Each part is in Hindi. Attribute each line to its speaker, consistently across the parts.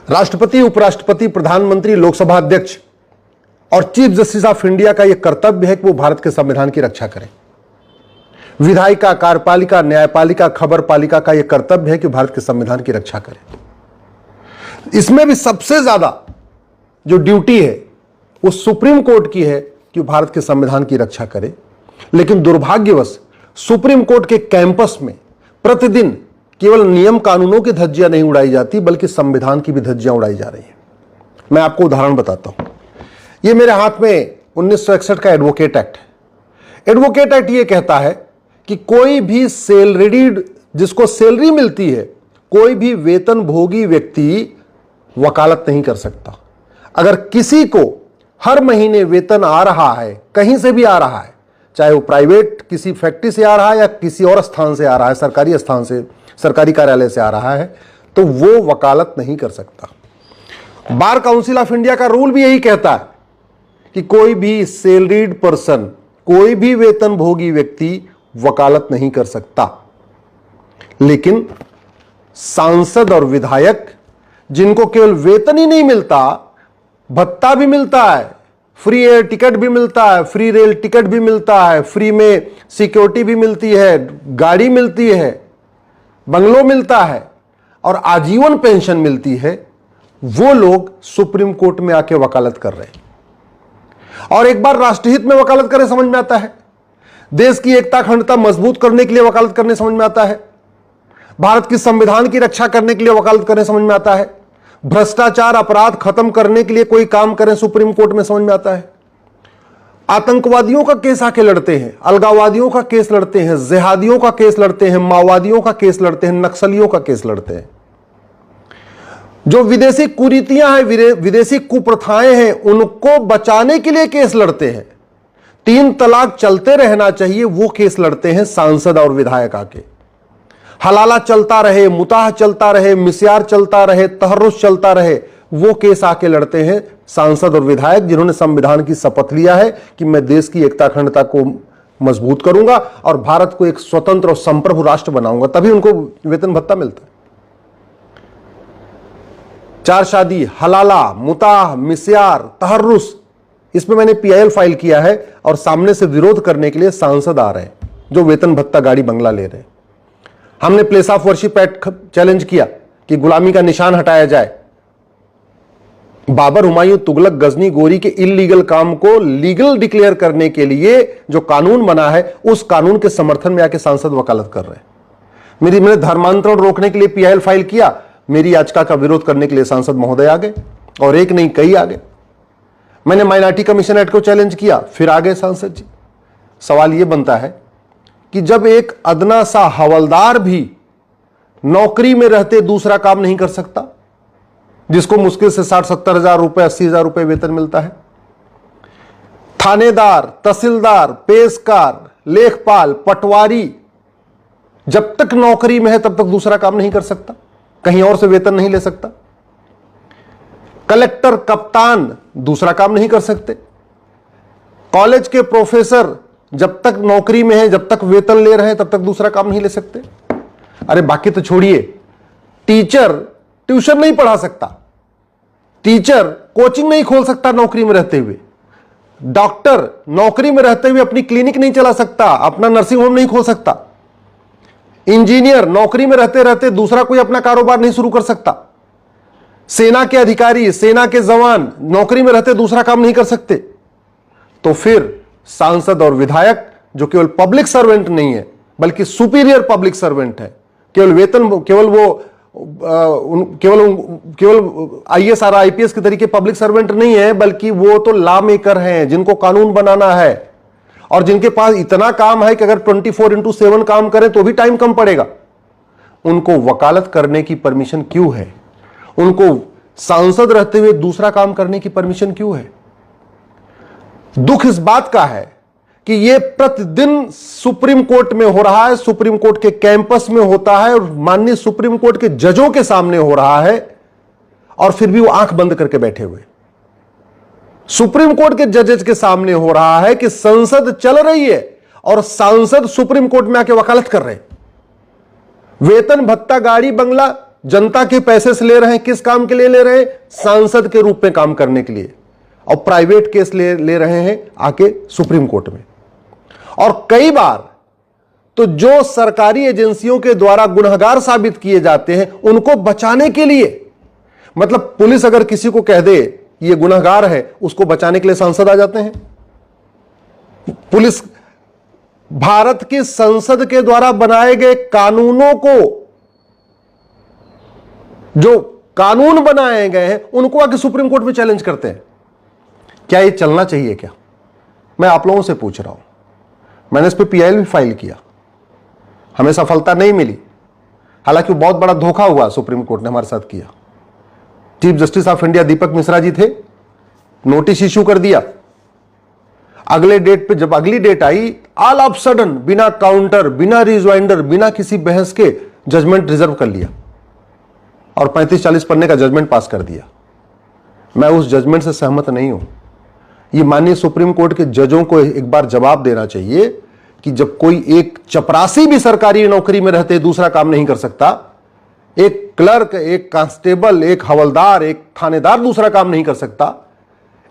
Speaker 1: राष्ट्रपति, उपराष्ट्रपति, प्रधानमंत्री, लोकसभा अध्यक्ष और चीफ जस्टिस ऑफ इंडिया का यह कर्तव्य है कि वो भारत के संविधान की रक्षा करें। विधायिका, कार्यपालिका, न्यायपालिका, खबरपालिका का यह कर्तव्य है कि भारत के संविधान की रक्षा करें। इसमें भी सबसे ज्यादा जो ड्यूटी है वो सुप्रीम कोर्ट की है कि भारत के संविधान की रक्षा करे। लेकिन दुर्भाग्यवश सुप्रीम कोर्ट के कैंपस में प्रतिदिन केवल नियम कानूनों की धज्जियां नहीं उड़ाई जाती बल्कि संविधान की भी धज्जियां उड़ाई जा रही हैं। मैं आपको उदाहरण बताता हूं। यह मेरे हाथ में 1961 का एडवोकेट एक्ट है। एडवोकेट एक्ट यह कहता है कि कोई भी सैलरीड, जिसको सैलरी मिलती है, कोई भी वेतन भोगी व्यक्ति वकालत नहीं कर सकता। अगर किसी को हर महीने वेतन आ रहा है, कहीं से भी आ रहा है, चाहे वो प्राइवेट किसी फैक्ट्री से आ रहा है या किसी और स्थान से आ रहा है, सरकारी स्थान से, सरकारी कार्यालय से आ रहा है, तो वो वकालत नहीं कर सकता। बार काउंसिल ऑफ इंडिया का रूल भी यही कहता है कि कोई भी सैलरीड पर्सन, कोई भी वेतन भोगी व्यक्ति वकालत नहीं कर सकता। लेकिन सांसद और विधायक, जिनको केवल वेतन ही नहीं मिलता, भत्ता भी मिलता है, फ्री एयर टिकट भी मिलता है, फ्री रेल टिकट भी मिलता है, फ्री में सिक्योरिटी भी मिलती है, गाड़ी मिलती है, बंगलो मिलता है और आजीवन पेंशन मिलती है, वो लोग सुप्रीम कोर्ट में आके वकालत कर रहे हैं। और एक बार राष्ट्रहित में वकालत करने समझ में आता है, देश की एकता अखंडता मजबूत करने के लिए वकालत करने समझ में आता है, भारत की संविधान की रक्षा करने के लिए वकालत करने समझ में आता है, भ्रष्टाचार अपराध खत्म करने के लिए कोई काम करें सुप्रीम कोर्ट में समझ में आता है, आतंकवादियों का केस आके लड़ते हैं, अलगाववादियों का केस लड़ते हैं, जिहादियों का केस लड़ते हैं, माओवादियों का केस लड़ते हैं, नक्सलियों का केस लड़ते हैं। जो विदेशी कुरीतियां हैं, विदेशी कुप्रथाएं हैं, उनको बचाने के लिए केस लड़ते हैं। 3 तलाक चलते रहना चाहिए, वो केस लड़ते हैं सांसद और विधायक आके। हलाला चलता रहे, मुताह चलता रहे, मिस्यार चलता रहे, तहर्रुस चलता रहे, वो केस आके लड़ते हैं सांसद और विधायक, जिन्होंने संविधान की शपथ लिया है कि मैं देश की एकता अखंडता को मजबूत करूंगा और भारत को एक स्वतंत्र और संप्रभु राष्ट्र बनाऊंगा। तभी उनको वेतन भत्ता मिलता है। 4 शादी, हलाला, मुताह, मिस्यार, तहर्रुस, इसमें मैंने PIL फाइल किया है और सामने से विरोध करने के लिए सांसद आ रहे हैं जो वेतन भत्ता, गाड़ी, बंगला ले रहे हैं। हमने place of worship act challenge किया कि गुलामी का निशान हटाया जाए। बाबर, हुमायूं, तुगलक, गजनी, गोरी के इल्लीगल काम को लीगल डिक्लेयर करने के लिए जो कानून बना है, उस कानून के समर्थन में आके सांसद वकालत कर रहे हैं। मैंने धर्मांतरण रोकने के लिए PIL फाइल किया, मेरी याचिका का विरोध करने के लिए सांसद महोदय आ गए, और एक नहीं कई आ गए। मैंने माइनॉरिटी कमीशन एक्ट को चैलेंज किया, फिर आ गए सांसद जी। सवाल यह बनता है कि जब एक अदना सा हवलदार भी नौकरी में रहते दूसरा काम नहीं कर सकता, जिसको मुश्किल से 60-70 हजार रुपए, 80 हजार रुपए वेतन मिलता है, थानेदार, तहसीलदार, पेशकार, लेखपाल, पटवारी जब तक नौकरी में है तब तक दूसरा काम नहीं कर सकता, कहीं और से वेतन नहीं ले सकता। कलेक्टर, कप्तान दूसरा काम नहीं कर सकते। कॉलेज के प्रोफेसर जब तक नौकरी में है, जब तक वेतन ले रहे हैं, तब तक दूसरा काम नहीं ले सकते। अरे बाकी तो छोड़िए, टीचर ट्यूशन नहीं पढ़ा सकता, टीचर कोचिंग नहीं खोल सकता नौकरी में रहते हुए, डॉक्टर नौकरी में रहते हुए अपनी क्लिनिक नहीं चला सकता, अपना नर्सिंग होम नहीं खोल सकता, इंजीनियर नौकरी में रहते रहते दूसरा कोई अपना कारोबार नहीं शुरू कर सकता, सेना के अधिकारी, सेना के जवान नौकरी में रहते दूसरा काम नहीं कर सकते। तो फिर सांसद और विधायक, जो केवल पब्लिक सर्वेंट नहीं है बल्कि सुपीरियर पब्लिक सर्वेंट है, केवल वेतन, केवल IAS और IPS के तरीके पब्लिक सर्वेंट नहीं है, बल्कि वो तो लॉ मेकर हैं, जिनको कानून बनाना है और जिनके पास इतना काम है कि अगर 24/7 काम करें तो भी टाइम कम पड़ेगा। उनको वकालत करने की परमिशन क्यों है? उनको सांसद रहते हुए दूसरा काम करने की परमिशन क्यों है? दुख इस बात का है कि यह प्रतिदिन सुप्रीम कोर्ट में हो रहा है, सुप्रीम कोर्ट के कैंपस में होता है और माननीय सुप्रीम कोर्ट के जजों के सामने हो रहा है, और फिर भी वो आंख बंद करके बैठे हुए। सुप्रीम कोर्ट के जजेस के सामने हो रहा है कि संसद चल रही है और सांसद सुप्रीम कोर्ट में आके वकालत कर रहे हैं। वेतन भत्ता, गाड़ी, बंगला जनता के पैसे से ले रहे हैं, किस काम के लिए ले रहे हैं? सांसद के रूप में काम करने के लिए। और प्राइवेट केस ले रहे हैं आके सुप्रीम कोर्ट में। और कई बार तो जो सरकारी एजेंसियों के द्वारा गुनहगार साबित किए जाते हैं, उनको बचाने के लिए, मतलब पुलिस अगर किसी को कह दे ये गुनहगार है, उसको बचाने के लिए सांसद आ जाते हैं। पुलिस भारत की संसद के द्वारा बनाए गए कानूनों को, जो कानून बनाए गए हैं, उनको आके सुप्रीम कोर्ट में चैलेंज करते हैं। क्या ये चलना चाहिए क्या? मैं आप लोगों से पूछ रहा हूं। मैंने इस पर पीआईएल भी फाइल किया, हमें सफलता नहीं मिली। हालांकि बहुत बड़ा धोखा हुआ सुप्रीम कोर्ट ने हमारे साथ किया। चीफ जस्टिस ऑफ इंडिया दीपक मिश्रा जी थे, नोटिस इश्यू कर दिया। अगले डेट पे जब अगली डेट आई, ऑल ऑफ सडन बिना काउंटर, बिना रिजवाइंडर, बिना किसी बहस के जजमेंट रिजर्व कर लिया और 35-40 पन्ने का जजमेंट पास कर दिया। मैं उस जजमेंट से सहमत नहीं हूं। ये माननीय सुप्रीम कोर्ट के जजों को एक बार जवाब देना चाहिए कि जब कोई एक चपरासी भी सरकारी नौकरी में रहते दूसरा काम नहीं कर सकता, एक क्लर्क, एक कांस्टेबल, एक हवलदार, एक थानेदार दूसरा काम नहीं कर सकता,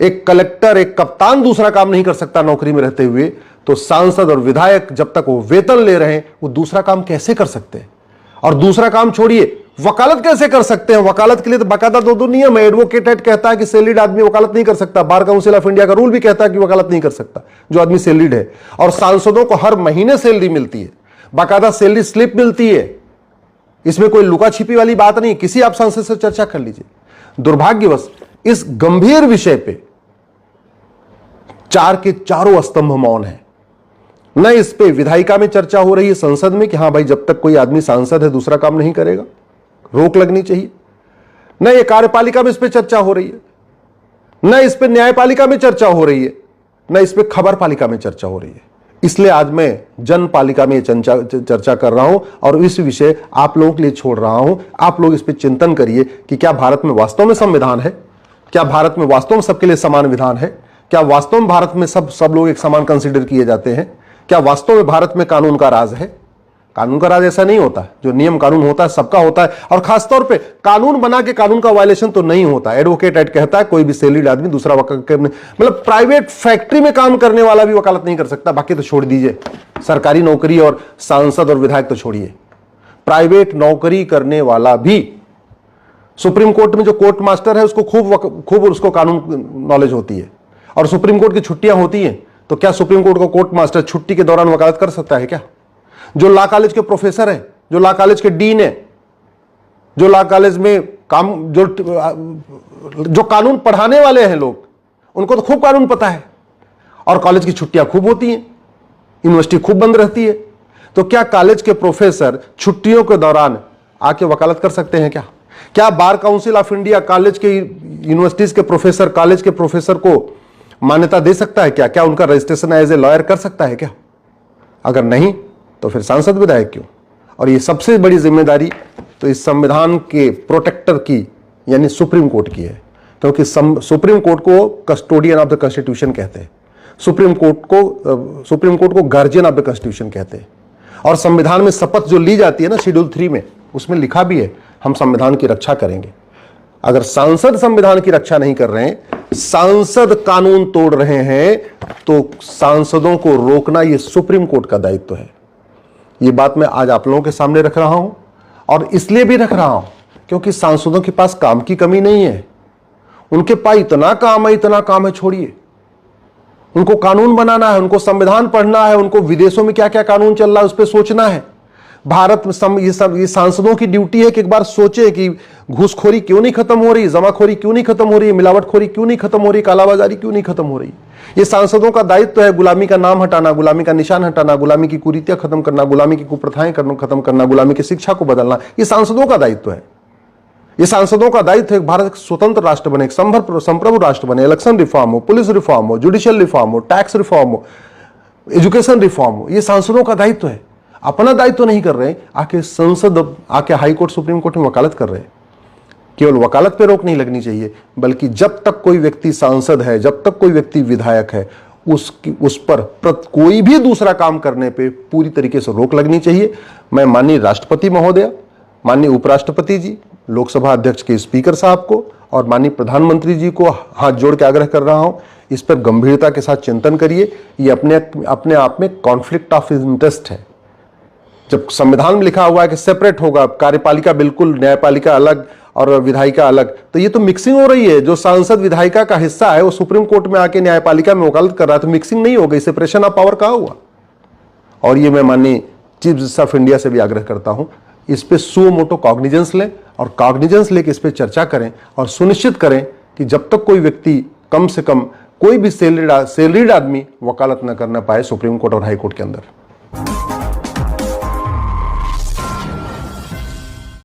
Speaker 1: एक कलेक्टर, एक कप्तान दूसरा काम नहीं कर सकता नौकरी में रहते हुए, तो सांसद और विधायक जब तक वो वेतन ले रहे हैं वो दूसरा काम कैसे कर सकते हैं? और दूसरा काम छोड़िए, वकालत कैसे कर सकते हैं? वकालत के लिए तो बाकायदा दो नियम है। एडवोकेट एक्ट कहता है कि सैलरीड आदमी वकालत नहीं कर सकता। बार काउंसिल ऑफ इंडिया का रूल भी कहता है कि वकालत नहीं कर सकता जो आदमी सैलरीड है। और सांसदों को हर महीने सैलरी मिलती है, बाकायदा सैलरी स्लिप मिलती है। इसमें कोई लुका छिपी वाली बात नहीं। किसी आप सांसद से चर्चा कर लीजिए। दुर्भाग्यवश इस गंभीर विषय पे चार के चारों स्तंभ मौन है। न इस पे विधायिका में चर्चा हो रही है संसद में कि हां भाई जब तक कोई आदमी सांसद है दूसरा काम नहीं करेगा, रोक लगनी चाहिए। न ये कार्यपालिका में इस पे चर्चा हो रही है, न इस पे न्यायपालिका में चर्चा हो रही है, न इस पे खबर पालिका में चर्चा हो रही है। इसलिए आज मैं जनपालिका में चर्चा कर रहा हूं और इस विषय आप लोगों के लिए छोड़ रहा हूं। आप लोग इस पे चिंतन करिए कि क्या भारत में वास्तव में संविधान है? क्या भारत में वास्तव में सबके लिए समान विधान है? क्या वास्तव में भारत में सब लोग एक समान कंसीडर किए जाते हैं? क्या वास्तव में भारत में कानून का राज है? कानून का राज ऐसा नहीं होता। जो नियम कानून होता है सबका होता है, और खासतौर पे कानून बना के कानून का वायलेशन तो नहीं होता। एडवोकेट एक्ट कहता है कोई भी सैलरीड आदमी दूसरा मतलब प्राइवेट फैक्ट्री में काम करने वाला भी वकालत नहीं कर सकता। बाकी तो छोड़ दीजिए, सरकारी नौकरी और सांसद और विधायक तो छोड़िए, प्राइवेट नौकरी करने वाला भी सुप्रीम कोर्ट में जो कोर्ट मास्टर है उसको खूब उसको कानून नॉलेज होती है। और सुप्रीम कोर्ट की छुट्टियां होती हैं, तो क्या सुप्रीम कोर्ट का कोर्ट मास्टर छुट्टी के दौरान वकालत कर सकता है क्या? जो लॉ कॉलेज के प्रोफेसर है, जो लॉ कॉलेज के डीन है, जो लॉ कॉलेज में काम जो कानून पढ़ाने वाले हैं लोग, उनको तो खूब कानून पता है। और कॉलेज की छुट्टियां खूब होती हैं, यूनिवर्सिटी खूब बंद रहती है। तो क्या कॉलेज के प्रोफेसर छुट्टियों के दौरान आके वकालत कर सकते हैं क्या? क्या bar council of India college के यूनिवर्सिटीज के प्रोफेसर, कॉलेज के प्रोफेसर को मान्यता दे सकता है क्या? क्या उनका रजिस्ट्रेशन एज ए लॉयर कर सकता है क्या? अगर नहीं तो फिर सांसद विधायक क्यों? और ये सबसे बड़ी जिम्मेदारी तो इस संविधान के प्रोटेक्टर की यानी सुप्रीम कोर्ट की है, क्योंकि सुप्रीम कोर्ट को कस्टोडियन ऑफ द कॉन्स्टिट्यूशन कहते हैं, सुप्रीम कोर्ट को गार्जियन ऑफ द कॉन्स्टिट्यूशन कहते हैं। और संविधान में शपथ जो ली जाती है ना शेड्यूल 3 में, उसमें लिखा भी है हम संविधान की रक्षा करेंगे। अगर सांसद संविधान की रक्षा नहीं कर रहे हैं, सांसद कानून तोड़ रहे हैं, तो सांसदों को रोकना यह सुप्रीम कोर्ट का दायित्व है। यह बात मैं आज आप लोगों के सामने रख रहा हूं, और इसलिए भी रख रहा हूं क्योंकि सांसदों के पास काम की कमी नहीं है। उनके पास इतना काम है, छोड़िए। उनको कानून बनाना है, उनको संविधान पढ़ना है, उनको विदेशों में क्या क्या कानून चल रहा है उस पर सोचना है। भारत में ये सांसदों की ड्यूटी है कि एक बार सोचे कि घूसखोरी क्यों नहीं खत्म हो रही, जमाखोरी क्यों नहीं खत्म हो रही है, मिलावटखोरी क्यों नहीं खत्म हो रही, कालाबाजारी क्यों नहीं खत्म हो रही। ये सांसदों का दायित्व है गुलामी का नाम हटाना, गुलामी का निशान हटाना, गुलामी की कुरीतियां खत्म करना, गुलामी की कुप्रथाएं खत्म करना, गुलामी की शिक्षा को बदलना। ये सांसदों का दायित्व है। ये सांसदों का दायित्व है भारत एक स्वतंत्र राष्ट्र बने, एक संप्रभु राष्ट्र बने। इलेक्शन रिफॉर्म हो, पुलिस रिफॉर्म हो, जुडिशियल रिफॉर्म हो, टैक्स रिफॉर्म हो, एजुकेशन रिफॉर्म हो, ये सांसदों का दायित्व है। अपना दायित्व नहीं कर रहे, आके संसद, आके हाई कोर्ट, सुप्रीम कोर्ट में वकालत कर रहे हैं। केवल वकालत पे रोक नहीं लगनी चाहिए, बल्कि जब तक कोई व्यक्ति सांसद है, जब तक कोई व्यक्ति विधायक है, उस पर कोई भी दूसरा काम करने पे पूरी तरीके से रोक लगनी चाहिए। मैं माननीय राष्ट्रपति महोदय माननीय उपराष्ट्रपति जी, लोकसभा अध्यक्ष के स्पीकर साहब को और माननीय प्रधानमंत्री जी को हाथ जोड़ के आग्रह कर रहा हूं, इस पर गंभीरता के साथ चिंतन करिए। ये अपने आप में कॉन्फ्लिक्ट ऑफ इंटरेस्ट है। जब संविधान में लिखा हुआ है कि सेपरेट होगा, कार्यपालिका बिल्कुल, न्यायपालिका अलग और विधायिका अलग, तो ये तो मिक्सिंग हो रही है। जो सांसद विधायिका का हिस्सा है वो सुप्रीम कोर्ट में आके न्यायपालिका में वकालत कर रहा है, तो मिक्सिंग नहीं हो गई, सेपरेशन ऑफ पावर कहां हुआ। और ये मैं माननीय चीफ जस्टिस ऑफ इंडिया से भी आग्रह करता हूं, इस पे सुओ मोटो कॉग्निजेंस लें और कॉग्निजेंस लेके इस पे चर्चा करें और सुनिश्चित करें कि जब तक कोई व्यक्ति, कम से कम कोई भी सैलरीड आदमी वकालत न करना पाए सुप्रीम कोर्ट और हाई कोर्ट के अंदर।